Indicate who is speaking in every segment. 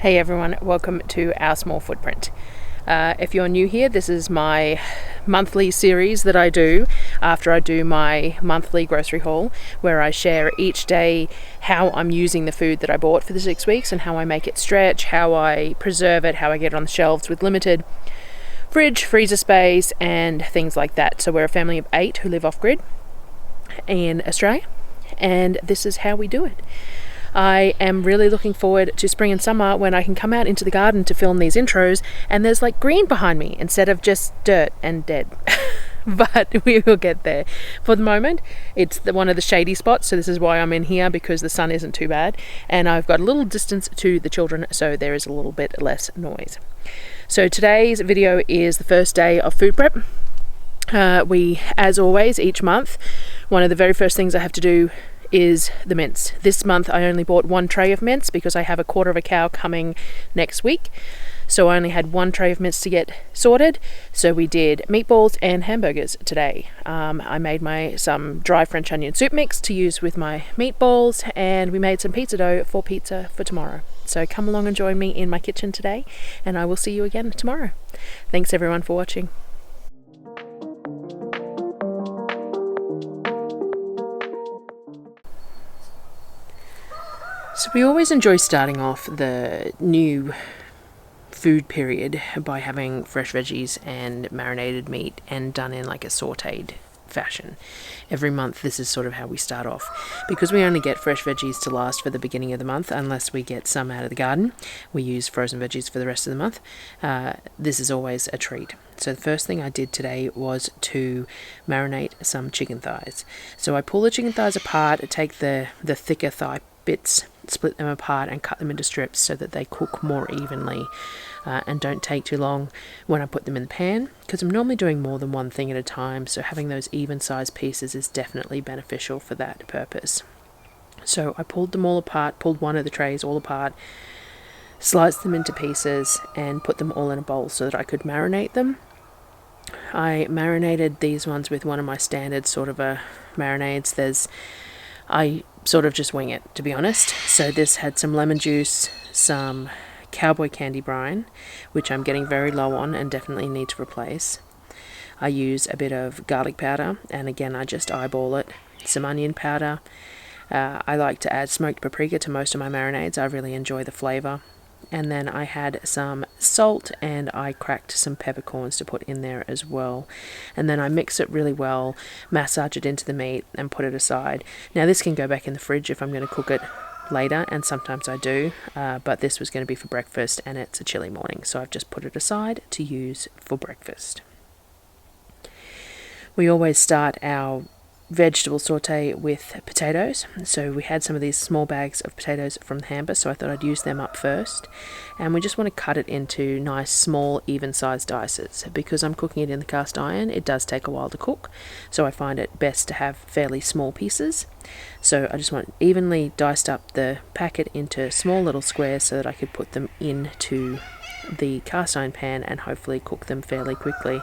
Speaker 1: Hey everyone, welcome to Our Small Footprint. If you're new here, this is my monthly series that I do after I do my monthly grocery haul, where I share each day how I'm using the food that I bought for the 6 weeks and how I make it stretch, how I preserve it, how I get it on the shelves with limited fridge, freezer space, and things like that. So we're a family of 8 who live off-grid in Australia, and this is how we do it. I am really looking forward to spring and summer when I can come out into the garden to film these intros and there's like green behind me instead of just dirt and dead. But we will get there. For the moment, it's one of the shady spots, so this is why I'm in here, because the sun isn't too bad and I've got a little distance to the children, so there is a little bit less noise. So today's video is the first day of food prep. We, as always, each month, one of the very first things I have to do is the mince. This month I only bought 1 tray of mince because I have a quarter of a cow coming next week. So I only had 1 tray of mince to get sorted. So we did meatballs and hamburgers today. I made some dry French onion soup mix to use with my meatballs, and we made some pizza dough for pizza for tomorrow. So come along and join me in my kitchen today, and I will see you again tomorrow. Thanks everyone for watching. So we always enjoy starting off the new food period by having fresh veggies and marinated meat and done in like a sauteed fashion. Every month this is sort of how we start off. Because we only get fresh veggies to last for the beginning of the month unless we get some out of the garden. We use frozen veggies for the rest of the month. This is always a treat. So the first thing I did today was to marinate some chicken thighs. So I pull the chicken thighs apart, take the thicker thigh bits, split them apart and cut them into strips so that they cook more evenly and don't take too long when I put them in the pan, because I'm normally doing more than one thing at a time, so having those even sized pieces is definitely beneficial for that purpose. So I pulled them all apart, pulled one of the trays all apart, sliced them into pieces and put them all in a bowl so that I could marinate them. I marinated these ones with one of my standard sort of marinades. I sort of just wing it, to be honest. So this had some lemon juice, some cowboy candy brine, which I'm getting very low on and definitely need to replace. I use a bit of garlic powder, and again I just eyeball it. Some onion powder. I like to add smoked paprika to most of my marinades. I really enjoy the flavour. And then I had some salt, and I cracked some peppercorns to put in there as well. And then I mix it really well, massage it into the meat and put it aside. Now this can go back in the fridge if I'm going to cook it later, and sometimes I do, but this was going to be for breakfast and it's a chilly morning, so I've just put it aside to use for breakfast. We always start our vegetable saute with potatoes, so we had some of these small bags of potatoes from the hamper, so I thought I'd use them up first. And we just want to cut it into nice small even sized dices. Because I'm cooking it in the cast iron, it does take a while to cook, so I find it best to have fairly small pieces. So I just want evenly diced up the packet into small little squares so that I could put them into the cast iron pan and hopefully cook them fairly quickly.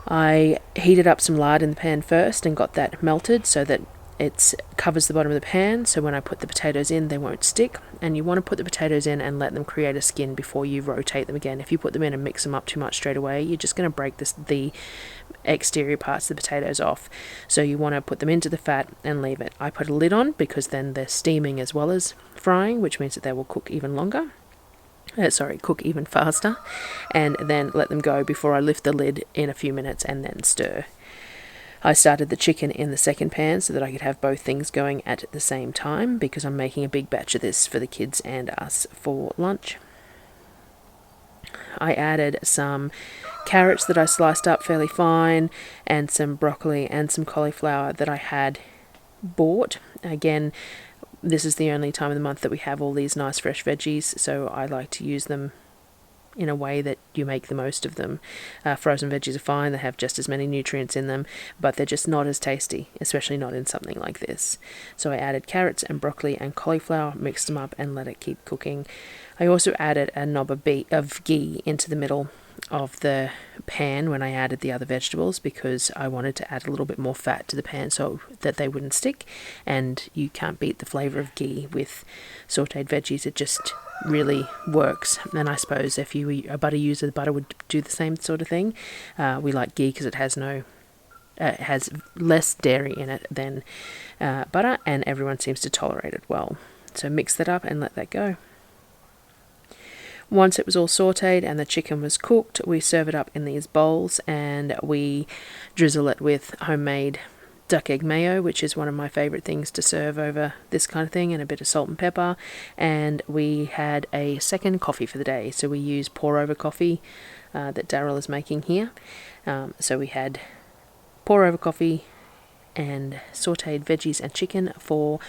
Speaker 1: I heated up some lard in the pan first and got that melted so that it covers the bottom of the pan, so when I put the potatoes in they won't stick. And you want to put the potatoes in and let them create a skin before you rotate them again. If you put them in and mix them up too much straight away, you're just going to break the exterior parts of the potatoes off. So you want to put them into the fat and leave it. I put a lid on because then they're steaming as well as frying, which means that they will cook even longer. Cook even faster, and then let them go before I lift the lid in a few minutes and then stir. I started the chicken in the second pan so that I could have both things going at the same time, because I'm making a big batch of this for the kids and us for lunch. I added some carrots that I sliced up fairly fine, and some broccoli and some cauliflower that I had bought. Again, this is the only time of the month that we have all these nice fresh veggies, so I like to use them in a way that you make the most of them. Frozen veggies are fine, they have just as many nutrients in them, but they're just not as tasty, especially not in something like this. So I added carrots and broccoli and cauliflower, mixed them up and let it keep cooking. I also added a knob of ghee into the middle of the pan when I added the other vegetables, because I wanted to add a little bit more fat to the pan so that they wouldn't stick, and you can't beat the flavour of ghee with sauteed veggies. It just really works. And I suppose if you were a butter user, the butter would do the same sort of thing. We like ghee because it has less dairy in it than butter, and everyone seems to tolerate it well. So mix that up and let that go. Once it was all sauteed and the chicken was cooked, we serve it up in these bowls, and we drizzle it with homemade duck egg mayo, which is one of my favourite things to serve over this kind of thing, and a bit of salt and pepper. And we had a second coffee for the day, so we use pour over coffee that Darryl is making here. So we had pour over coffee and sauteed veggies and chicken for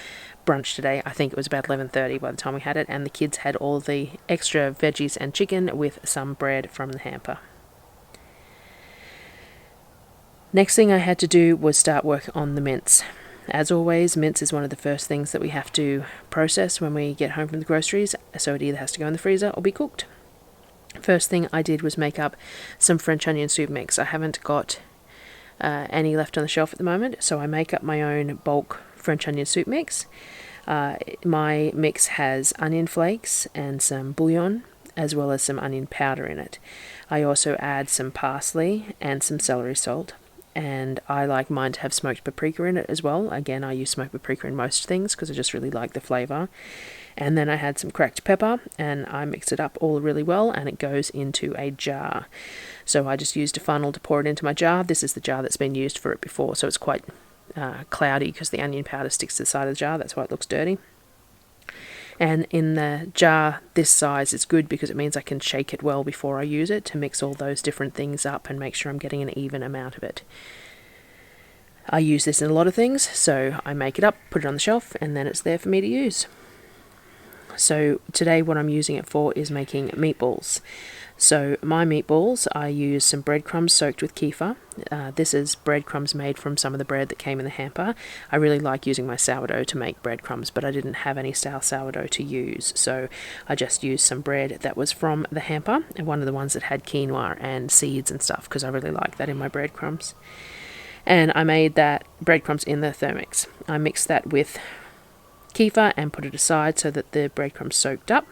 Speaker 1: brunch today. I think it was about 11:30 by the time we had it, and the kids had all the extra veggies and chicken with some bread from the hamper. Next thing I had to do was start work on the mince. As always, mince is one of the first things that we have to process when we get home from the groceries, so it either has to go in the freezer or be cooked. First thing I did was make up some French onion soup mix. I haven't got any left on the shelf at the moment, so I make up my own bulk French onion soup mix. My mix has onion flakes and some bouillon, as well as some onion powder in it. I also add some parsley and some celery salt, and I like mine to have smoked paprika in it as well. Again, I use smoked paprika in most things because I just really like the flavour. And then I had some cracked pepper, and I mix it up all really well, and it goes into a jar. So I just used a funnel to pour it into my jar. This is the jar that's been used for it before, so it's quite cloudy because the onion powder sticks to the side of the jar. That's why it looks dirty. And in the jar this size is good because it means I can shake it well before I use it to mix all those different things up and make sure I'm getting an even amount of it. I use this in a lot of things, so I make it up, put it on the shelf, and then it's there for me to use. So today what I'm using it for is making meatballs. So my meatballs, I use some breadcrumbs soaked with kefir. This is breadcrumbs made from some of the bread that came in the hamper. I really like using my sourdough to make breadcrumbs, but I didn't have any stale sourdough to use, so I just used some bread that was from the hamper, and one of the ones that had quinoa and seeds and stuff, because I really like that in my breadcrumbs. And I made that breadcrumbs in the Thermix. I mixed that with kefir and put it aside so that the breadcrumbs soaked up.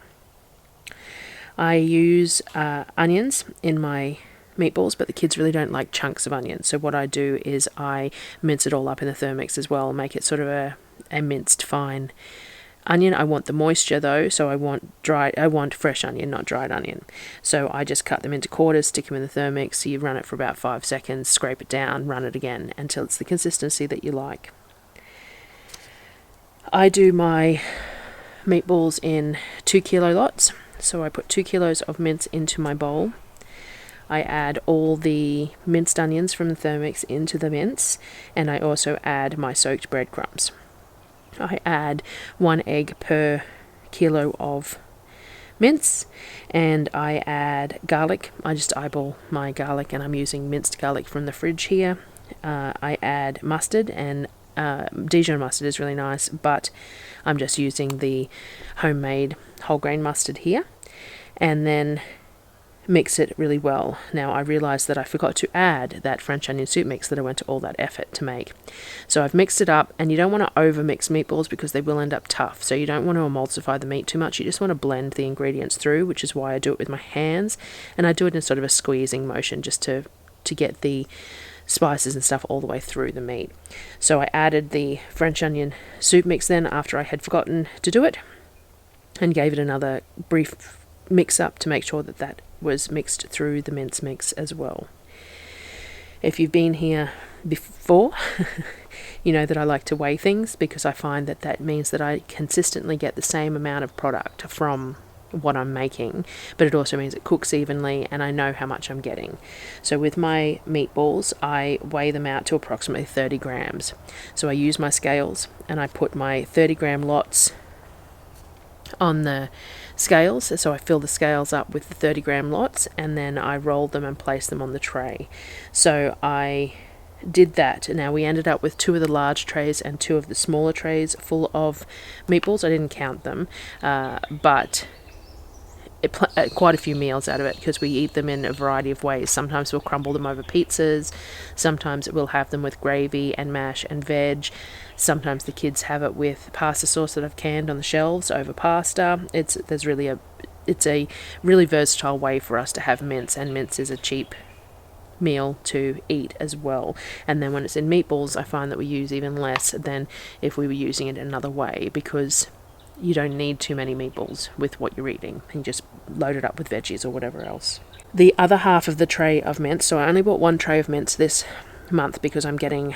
Speaker 1: I use onions in my meatballs, but the kids really don't like chunks of onion, so what I do is I mince it all up in the Thermix as well, make it sort of a minced fine onion. I want the moisture though, so I want fresh onion, not dried onion. So I just cut them into quarters, stick them in the Thermix, you run it for about 5 seconds, scrape it down, run it again until it's the consistency that you like. I do my meatballs in 2 kilo lots. So I put 2 kilos of mince into my bowl. I add all the minced onions from the Thermix into the mince, and I also add my soaked breadcrumbs. I add 1 egg per kilo of mince, and I add garlic. I just eyeball my garlic, and I'm using minced garlic from the fridge here. I add mustard, and Dijon mustard is really nice, but I'm just using the homemade whole grain mustard here, and then mix it really well. Now I realized that I forgot to add that French onion soup mix that I went to all that effort to make. So I've mixed it up, and you don't want to over mix meatballs because they will end up tough, so you don't want to emulsify the meat too much. You just want to blend the ingredients through, which is why I do it with my hands, and I do it in sort of a squeezing motion just to get the spices and stuff all the way through the meat. So I added the French onion soup mix then after I had forgotten to do it, and gave it another brief mix up to make sure that that was mixed through the mince mix as well. If you've been here before, you know that I like to weigh things because I find that that means that I consistently get the same amount of product from what I'm making, but it also means it cooks evenly and I know how much I'm getting. So with my meatballs, I weigh them out to approximately 30 grams. So I use my scales and I put my 30 gram lots on the scales, so I fill the scales up with the 30 gram lots, and then I roll them and place them on the tray. So I did that. Now we ended up with 2 of the large trays and 2 of the smaller trays full of meatballs. I didn't count them, but quite a few meals out of it, because we eat them in a variety of ways. Sometimes we'll crumble them over pizzas, sometimes we'll have them with gravy and mash and veg, sometimes the kids have it with pasta sauce that I've canned on the shelves over pasta. It's a really versatile way for us to have mince, and mince is a cheap meal to eat as well. And then when it's in meatballs, I find that we use even less than if we were using it another way, because you don't need too many meatballs with what you're eating, and just load it up with veggies or whatever else. The other half of the tray of mince, so I only bought one tray of mince this month because I'm getting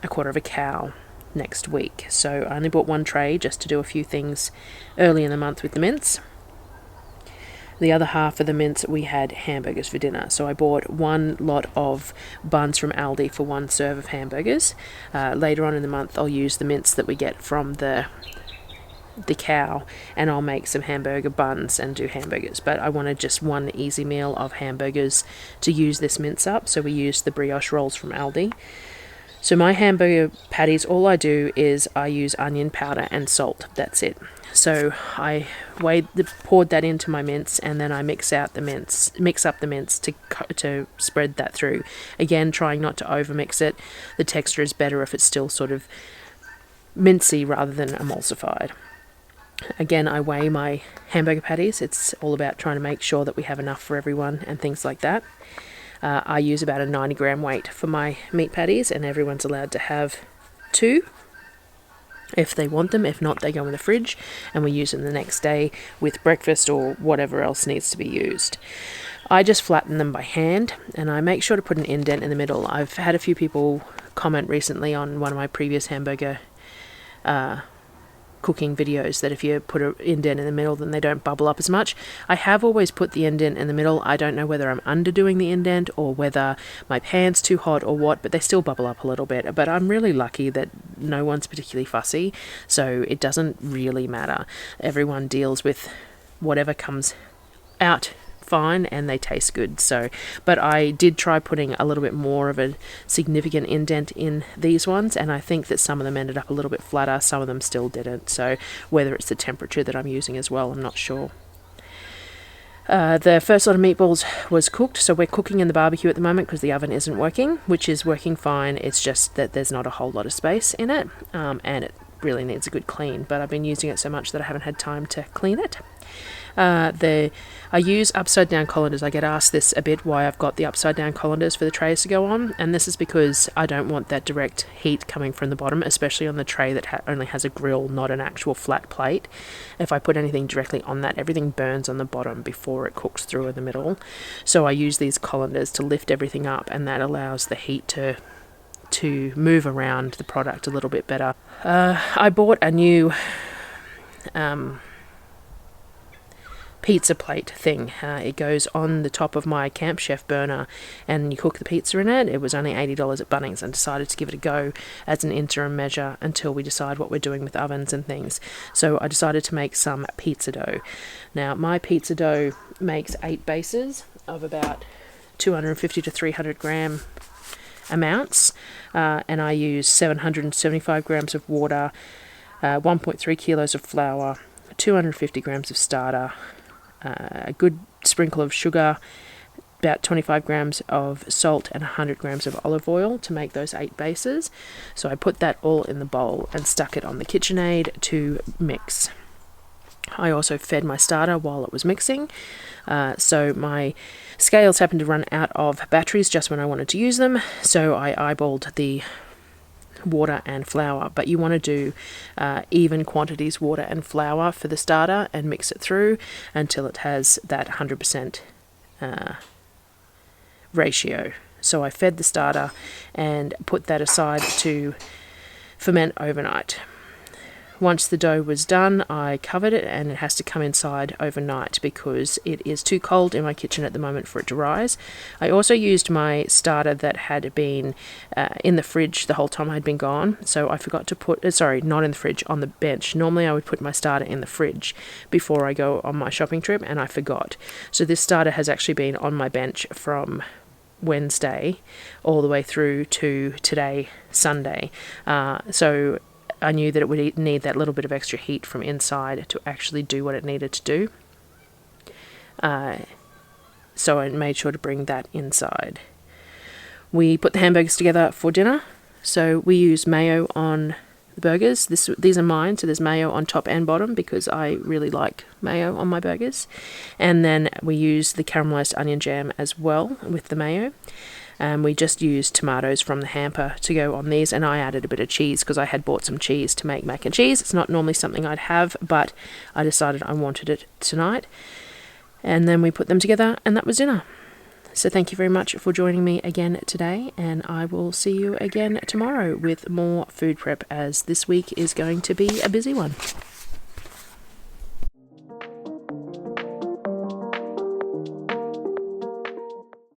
Speaker 1: a quarter of a cow next week, so I only bought one tray just to do a few things early in the month with the mince. The other half of the mince, we had hamburgers for dinner. So I bought one lot of buns from Aldi for one serve of hamburgers. Later on in the month, I'll use the mince that we get from the cow, and I'll make some hamburger buns and do hamburgers. But I wanted just one easy meal of hamburgers to use this mince up, so we used the brioche rolls from Aldi. So my hamburger patties, all I do is I use onion powder and salt. That's it. So I poured that into my mince, and then I mix up the mince to spread that through. Again, trying not to over mix it. The texture is better if it's still sort of mincy rather than emulsified. Again, I weigh my hamburger patties. It's all about trying to make sure that we have enough for everyone and things like that. I use about a 90 gram weight for my meat patties, and everyone's allowed to have 2 if they want them. If not, they go in the fridge and we use them the next day with breakfast or whatever else needs to be used. I just flatten them by hand, and I make sure to put an indent in the middle. I've had a few people comment recently on one of my previous hamburger cooking videos that if you put an indent in the middle, then they don't bubble up as much. I have always put the indent in the middle. I don't know whether I'm underdoing the indent or whether my pan's too hot or what, but they still bubble up a little bit. But I'm really lucky that no one's particularly fussy, so it doesn't really matter. Everyone deals with whatever comes out fine, and they taste good. So, but I did try putting a little bit more of a significant indent in these ones, and I think that some of them ended up a little bit flatter, some of them still didn't. So whether it's the temperature that I'm using as well, I'm not sure. The first lot of meatballs was cooked, so we're cooking in the barbecue at the moment because the oven isn't working, which is working fine. It's just that there's not a whole lot of space in it, and it really needs a good clean, but I've been using it so much that I haven't had time to clean it. I use upside down colanders. I get asked this a bit, why I've got the upside down colanders for the trays to go on, and this is because I don't want that direct heat coming from the bottom, especially on the tray that only has a grill, not an actual flat plate. If I put anything directly on that, everything burns on the bottom before it cooks through in the middle. So I use these colanders to lift everything up, and that allows the heat to move around the product a little bit better. I bought a new pizza plate thing. It goes on the top of my Camp Chef burner, and you cook the pizza in it. It was only $80 at Bunnings, and decided to give it a go as an interim measure until we decide what we're doing with ovens and things. So I decided to make some pizza dough. Now, my pizza dough makes 8 bases of about 250 to 300 gram amounts, and I use 775 grams of water, 1.3 kilos of flour, 250 grams of starter, a good sprinkle of sugar, about 25 grams of salt, and 100 grams of olive oil to make those 8 bases. So I put that all in the bowl and stuck it on the KitchenAid to mix. I also fed my starter while it was mixing. So my scales happened to run out of batteries just when I wanted to use them, so I eyeballed the water and flour. But you want to do even quantities water and flour for the starter and mix it through until it has that 100% ratio. So I fed the starter and put that aside to ferment overnight. Once the dough was done, I covered it, and it has to come inside overnight because it is too cold in my kitchen at the moment for it to rise. I also used my starter that had been in the fridge the whole time I'd been gone, so I forgot to put, not in the fridge, on the bench. Normally I would put my starter in the fridge before I go on my shopping trip, and I forgot. So this starter has actually been on my bench from Wednesday all the way through to today, Sunday. So I knew that it would need that little bit of extra heat from inside to actually do what it needed to do. So I made sure to bring that inside. We put the hamburgers together for dinner. So we use mayo on the burgers. These are mine, so there's mayo on top and bottom because I really like mayo on my burgers. And then we use the caramelized onion jam as well with the mayo. We just used tomatoes from the hamper to go on these, and I added a bit of cheese because I had bought some cheese to make mac and cheese. It's not normally something I'd have, but I decided I wanted it tonight. And then we put them together, and that was dinner. So thank you very much for joining me again today, and I will see you again tomorrow with more food prep, as this week is going to be a busy one.